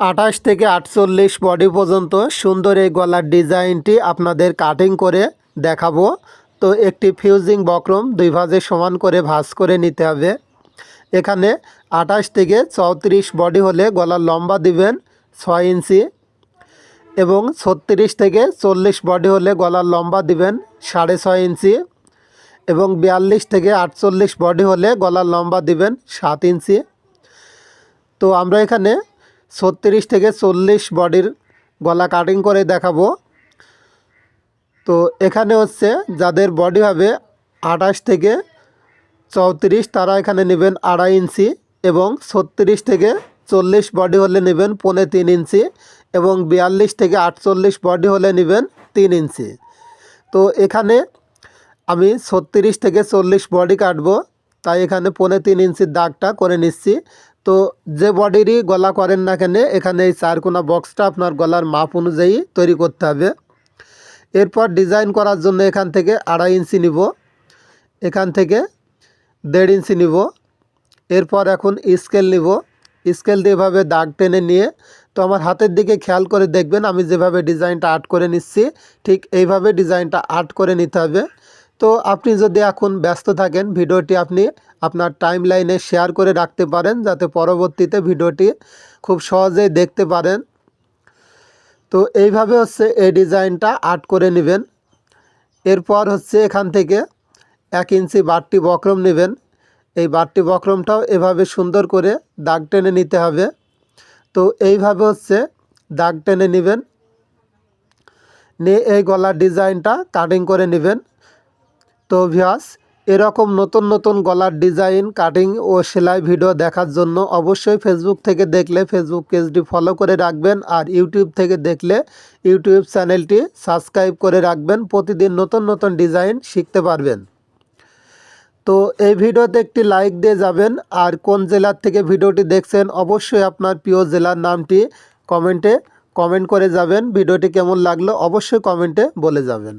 28 থেকে 48 বডি পর্যন্ত সুন্দর এই গলার ডিজাইনটি আপনাদের কাটিং করে দেখাবো। তো একটি ফিউজিং বক্রম দুই ভাঁজে সমান করে ভাঁজ করে নিতে হবে। এখানে 28 থেকে 34 বডি হলে গলার লম্বা দিবেন 6 ইঞ্চি এবং 36 থেকে 40 বডি হলে গলার লম্বা দিবেন 6.5 ইঞ্চি এবং 42 থেকে 48 বডি হলে গলার লম্বা দিবেন 7 ইঞ্চি। তো আমরা এখানে 36 থেকে 40 বডির গলা কাটিং করে দেখাবো। তো এখানে হচ্ছে যাদের বডি হবে 28 থেকে 34 তারা এখানে নেবেন 2.5 ইঞ্চি এবং 36 থেকে 40 বডি হলে নেবেন 3.5 ইঞ্চি এবং 42 থেকে 48 বডি হলে নেবেন 3 ইঞ্চি। তো এখানে আমি 36 থেকে 40 বডি কাটবো, তাই এখানে 3.5 ইঞ্চির দাগটা করে নিচ্ছি। তো যে বডিরই গলা করেন না কেন এখানে এই 4 কোনা বক্সটা আপনার গলার মাপ অনুযায়ী তৈরি করতে হবে। এরপর ডিজাইন করার জন্য এখান থেকে 2.5 ইঞ্চি নিব, এখান থেকে 1.5 ইঞ্চি নিব। এরপর এখন স্কেল নিব, স্কেল দিয়ে এভাবে দাগ টেনে নিয়ে তো আমার হাতের দিকে খেয়াল করে দেখবেন আমি যেভাবে ডিজাইনটা আর্ট করে নিচ্ছি ঠিক এইভাবে ডিজাইনটা আর্ট করে নিতে হবে। তো আপনি যদি এখন ব্যস্ত থাকেন ভিডিওটি আপনি আপনার টাইম লাইনে শেয়ার করে রাখতে পারেন যাতে পরবর্তীতে ভিডিওটি খুব সহজেই দেখতে পারেন। তো এইভাবে হচ্ছে এই ডিজাইনটা আর্ট করে নেবেন। এরপর হচ্ছে এখান থেকে 1 ইঞ্চি বাড়তি বক্রম নেবেন, এই বাড়তি বক্রমটাও এভাবে সুন্দর করে দাগ টেনে নিতে হবে। তো এইভাবে হচ্ছে দাগ টেনে নেবেন, নিয়ে এই গলার ডিজাইনটা কাটিং করে নেবেন। তো ভিউয়ার্স এরকম নতুন নতুন গলার ডিজাইন কাটিং ও সেলাই ভিডিও দেখার জন্য অবশ্যই ফেসবুক থেকে দেখলে ফেসবুক পেজটি ফলো করে রাখবেন, আর ইউটিউব থেকে দেখলে ইউটিউব চ্যানেলটি সাবস্ক্রাইব করে রাখবেন। প্রতিদিন নতুন নতুন ডিজাইন শিখতে পারবেন। তো এই ভিডিওতে একটি লাইক দিয়ে যাবেন, আর কোন জেলার থেকে ভিডিওটি দেখছেন অবশ্যই আপনার প্রিয় জেলার নামটি কমেন্ট করে যাবেন। ভিডিওটি কেমন লাগলো অবশ্যই কমেন্টে বলে যাবেন।